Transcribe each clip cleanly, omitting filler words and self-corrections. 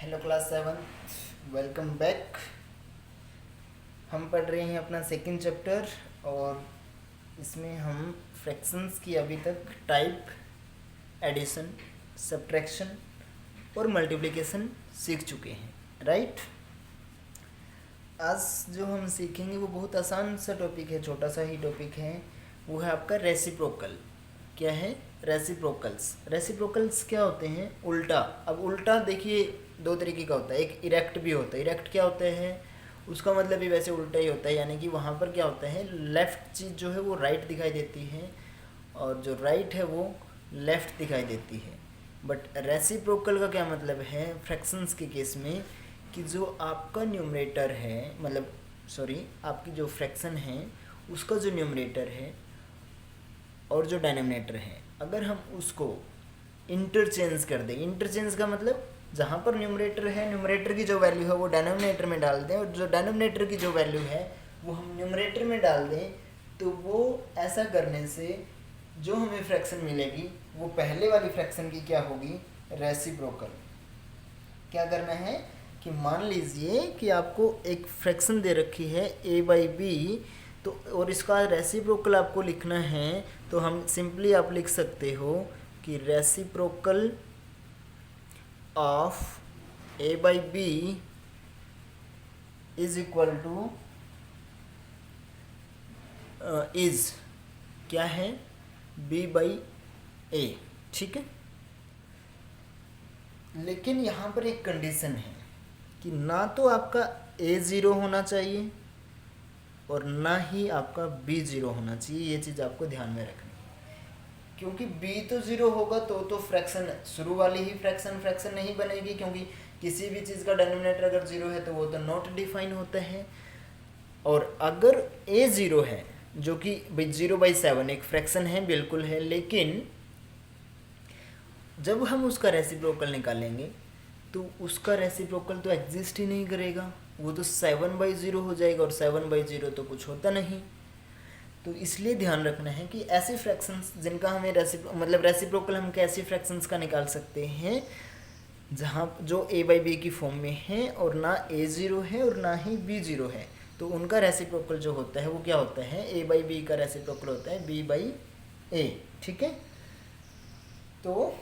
Hello class 7, welcome back. हम पढ़ रहे हैं अपना सेकंड चैप्टर और इसमें हम फ्रैक्शंस की अभी तक टाइप, एडिशन, सब्ट्रैक्शन और मल्टीप्लिकेशन सीख चुके हैं, राइट। आज जो हम सीखेंगे वो बहुत आसान सा टॉपिक है, छोटा सा ही टॉपिक है। वो है आपका रेसिप्रोकल। क्या है? रेसिप्रोकल्स। रेसिप्रोकल्स क्या होते हैं? उल्टा। अब उल्टा देखिए दो तरीके का होता है, एक इरेक्ट भी होता है। इरेक्ट क्या होता है? उसका मतलब भी वैसे उल्टा ही होता है, यानी कि वहाँ पर क्या होता है, लेफ़्ट चीज़ जो है वो राइट दिखाई देती है और जो राइट है वो लेफ़्ट दिखाई देती है। बट रेसिप्रोकल का क्या मतलब है फ्रैक्शंस के केस में, कि जो आपका न्यूमरेटर है, मतलब सॉरी आपकी जो फ्रैक्शन है उसका जो न्यूमरेटर है और जो डिनोमिनेटर है, अगर हम उसको इंटरचेंज कर दें। इंटरचेंज का मतलब जहाँ पर न्यूमरेटर है, न्यूमरेटर की जो वैल्यू है वो डिनोमिनेटर में डाल दें और जो डिनोमिनेटर की जो वैल्यू है वो हम न्यूमरेटर में डाल दें, तो वो ऐसा करने से जो हमें फ्रैक्शन मिलेगी वो पहले वाली फ्रैक्शन की क्या होगी? रेसिप्रोकल। क्या करना है कि मान लीजिए कि आपको एक फ्रैक्शन दे रखी है a/b, तो और इसका रेसिप्रोकल आपको लिखना है, तो हम सिंपली आप लिख सकते हो कि reciprocal of a/b is equal two is क्या है? b/a। ठीक है, लेकिन यहाँ पर एक कंडीशन है कि ना तो आपका a 0 होना चाहिए और ना ही आपका b 0 होना चाहिए। ये चीज़ आपको ध्यान में रखनी है, क्योंकि b तो 0 होगा तो फ्रैक्शन, शुरू वाली ही फ्रैक्शन नहीं बनेगी, क्योंकि किसी भी चीज़ का डिनोमिनेटर अगर 0 है तो वो तो नॉट डिफाइन होता है। और अगर a 0 है, जो कि 0/7 एक फ्रैक्शन है, बिल्कुल है, लेकिन जब हम उसका रेसिप्रोकल निकालेंगे तो उसका रेसिप्रोकल तो एग्जिस्ट ही नहीं करेगा, वो तो 7/0 हो जाएगा और 7/0 तो कुछ होता नहीं। तो इसलिए ध्यान रखना है कि ऐसे फ्रैक्शंस जिनका हमें रेसिप्रोकल हम कैसे फ्रैक्शंस का निकाल सकते हैं जहाँ जो a/b की फॉर्म में है और ना a 0 है और ना ही b 0 है, तो उनका रेसिप्रोकल जो होता है वो क्या होता है? a/b का रेसिप्रोकल होता है b/a। ठीक है, तो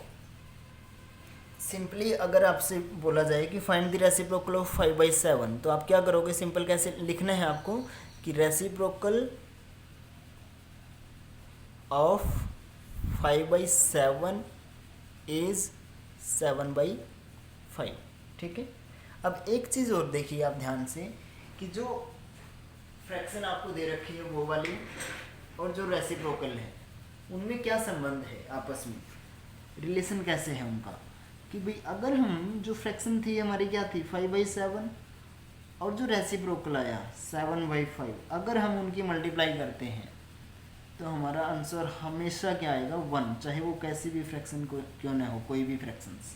सिंपली अगर आपसे बोला जाए कि फाइंड द रेसिप्रोकल ऑफ 5/7, तो आप क्या करोगे? सिंपल कैसे लिखना है आपको कि रेसिप्रोकल ऑफ 5/7 इज 7/5। ठीक है, अब एक चीज़ और देखिए आप ध्यान से कि जो फ्रैक्शन आपको दे रखी है वो वाली और जो रेसिप्रोकल है उनमें क्या संबंध है आपस में, रिलेशन कैसे है उनका? कि भाई अगर हम जो फ्रैक्शन थी हमारी क्या थी? 5/7, और जो रेसिप्रोकल आया 7/5, अगर हम उनकी मल्टीप्लाई करते हैं तो हमारा आंसर हमेशा क्या आएगा? 1, चाहे वो कैसी भी फ्रैक्शन को क्यों ना हो, कोई भी फ्रैक्शंस।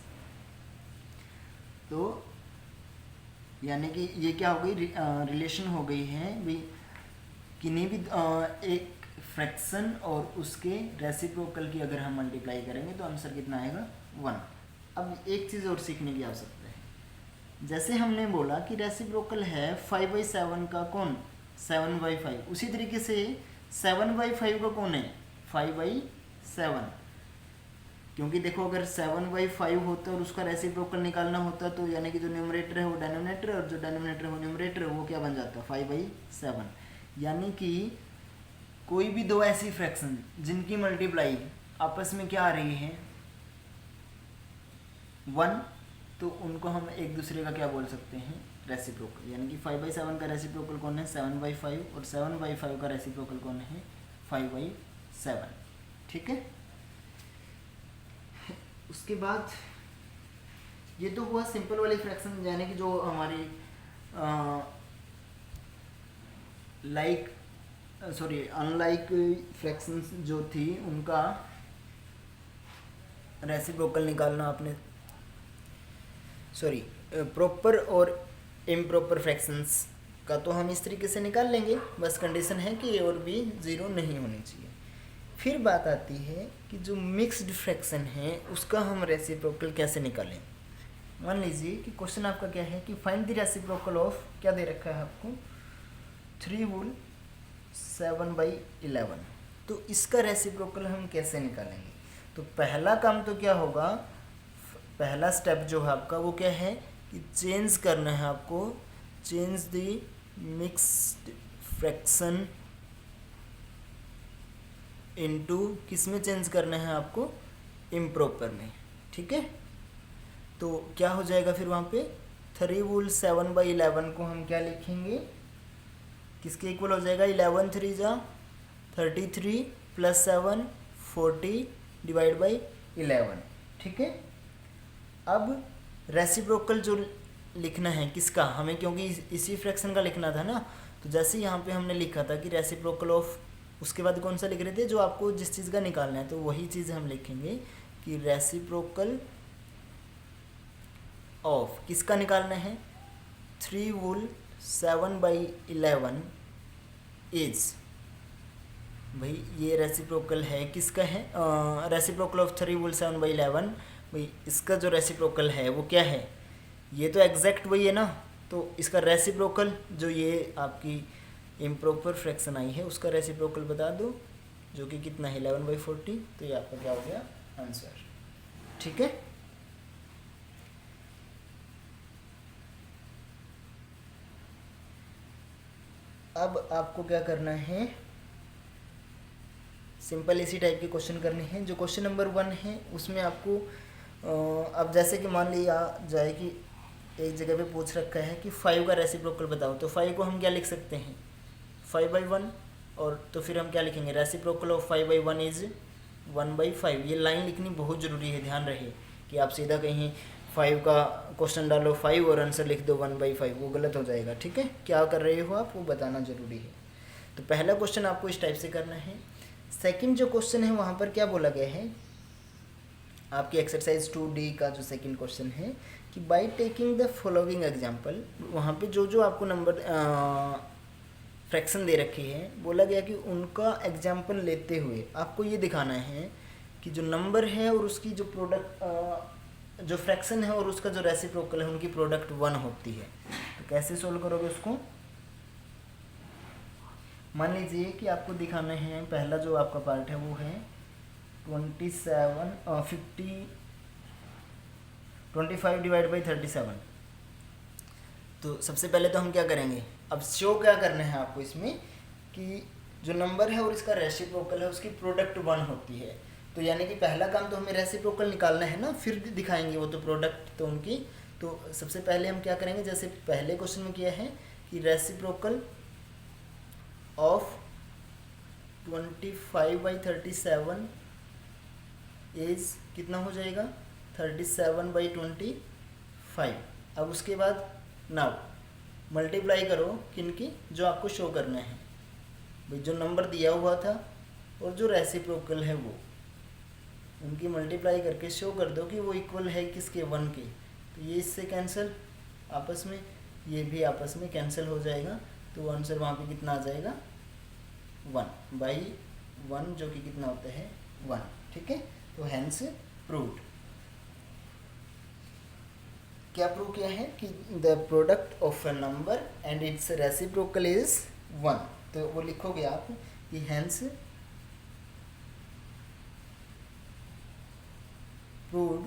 तो यानी कि ये क्या हो गई? रिलेशन हो गई है भाई, किन्हीं भी एक फ्रैक्शन और उसके रेसिप्रोकल की अगर हम मल्टीप्लाई करेंगे तो आंसर कितना आएगा? 1। अब एक चीज़ और सीखने की आवश्यकता है। जैसे हमने बोला कि रेसिप्रोकल है 5/7 का कौन? 7/5। उसी तरीके से 7/5 का कौन है? 5/7। क्योंकि देखो अगर 7/5 होता और उसका रेसिप्रोकल निकालना होता तो यानी कि जो न्यूमरेटर है वो डिनोमिनेटर और जो डिनोमिनेटर है वो न्यूमरेटर, वो क्या बन जाता? 5/7। यानी कि कोई भी दो ऐसी फ्रैक्शन जिनकी मल्टीप्लाई आपस में क्या आ रही है? 1, तो उनको हम एक दूसरे का क्या बोल सकते हैं? रेसिप्रोकल। यानी कि 5/7 का रेसिप्रोकल कौन है? 7/5, और 7/5 का रेसिप्रोकल कौन है? 5/7। ठीक है, उसके बाद ये तो हुआ सिंपल वाली फ्रैक्शन, यानी कि जो हमारी अनलाइक फ्रैक्शंस जो थी उनका रेसिप्रोकल निकालना आपने, प्रॉपर और इम्प्रॉपर फ्रैक्शंस का तो हम इस तरीके से निकाल लेंगे, बस कंडीशन है कि a और b 0 नहीं होनी चाहिए। फिर बात आती है कि जो मिक्स्ड फ्रैक्शन है उसका हम रेसिप्रोकल कैसे निकालें। मान लीजिए कि क्वेश्चन आपका क्या है कि फाइंड द रेसिप्रोकल ऑफ, क्या दे रखा है आपको, 3 वुल 7/11। तो इसका रेसिप्रोकल हम कैसे निकालेंगे? तो पहला काम तो क्या होगा, पहला स्टेप जो है आपका वो क्या है कि चेंज करना है आपको, change the mixed fraction into, किस में चेंज करना है आपको, इम्प्रॉपर में। ठीक है, तो क्या हो जाएगा फिर वहाँ पे 3 वुल 7/11 को हम क्या लिखेंगे, किसके इक्वल हो जाएगा, 11 3 जा 33 प्लस 7 40 डिवाइड बाई 11। ठीक है, अब रेसिप्रोकल जो लिखना है किसका हमें, क्योंकि इसी फ्रैक्शन का लिखना था ना, तो जैसे यहाँ पे हमने लिखा था कि रेसिप्रोकल ऑफ, उसके बाद कौन सा लिख रहे थे, जो आपको जिस चीज़ का निकालना है, तो वही चीज़ हम लिखेंगे कि रेसिप्रोकल ऑफ किसका निकालना है, 3 वुल 7/11 इज, भाई ये रेसिप्रोकल है किसका है, रेसिप्रोकल ऑफ 3 वुल 7/11, भाई इसका जो रेसिप्रोकल है वो क्या है, ये तो एग्जैक्ट वही है ना, तो इसका रेसिप्रोकल जो ये आपकी इम्प्रॉपर फ्रैक्शन आई है उसका रेसिप्रोकल बता दो, जो कि कितना है 11/40, तो ये आपका क्या हो गया आंसर। ठीक है, अब आपको क्या करना है, सिंपल इसी टाइप के क्वेश्चन करने हैं। जो क्वेश्चन नंबर 1 है उसमें आपको अब जैसे कि मान लिया जाए कि एक जगह पे पूछ रखा है कि 5 का रेसिप्रोकल बताओ, तो 5 को हम क्या लिख सकते हैं, 5/1, और तो फिर हम क्या लिखेंगे, रेसिप्रोकल ऑफ 5/1 इज 1/5। ये लाइन लिखनी बहुत ज़रूरी है, ध्यान रहे कि आप सीधा कहीं 5 का क्वेश्चन डालो 5 और आंसर लिख दो 1/5, वो गलत हो जाएगा। ठीक है, क्या कर रहे हो आप वो बताना ज़रूरी है। तो पहला क्वेश्चन आपको इस टाइप से करना है। सेकंड जो क्वेश्चन है वहाँ पर क्या बोला गया है, आपकी एक्सरसाइज 2D का जो सेकंड क्वेश्चन है कि by taking the following example, वहाँ पे जो जो आपको नंबर फ्रैक्शन दे रखी है, बोला गया कि उनका एग्जांपल लेते हुए आपको ये दिखाना है कि जो नंबर है और उसकी जो प्रोडक्ट जो फ्रैक्शन है और उसका जो रेसिप्रोकल है उनकी प्रोडक्ट 1 होती है। तो कैसे सोल्व करोगे उसको, मान लीजिए कि आपको दिखाना है, पहला जो आपका पार्ट है वो है 25 डिवाइड बाई 37। तो सबसे पहले तो हम क्या करेंगे, अब शो क्या करना है आपको इसमें कि जो नंबर है और इसका रेसिप्रोकल है उसकी प्रोडक्ट 1 होती है। तो यानी कि पहला काम तो हमें रेसिप्रोकल निकालना है ना, फिर दिखाएंगे वो तो प्रोडक्ट तो उनकी। तो सबसे पहले हम क्या करेंगे, जैसे पहले क्वेश्चन में किया है कि रेसिप्रोकल ऑफ 25/37 इज कितना हो जाएगा 37/25। अब उसके बाद नाउ मल्टीप्लाई करो किनकी, जो आपको शो करना है, भाई जो नंबर दिया हुआ था और जो रेसिप्रोकल है वो, उनकी मल्टीप्लाई करके शो कर दो कि वो इक्वल है किसके, 1 के। तो ये इससे कैंसिल आपस में, ये भी आपस में कैंसिल हो जाएगा, तो आंसर वहाँ पे कितना आ जाएगा 1/1, जो कि कितना होता है 1। ठीक है, तो हैंस प्रूव्ड, क्या प्रूव किया है कि the product of a number and it's reciprocal is 1। तो वो लिखोगे आप कि हैंस प्रूव्ड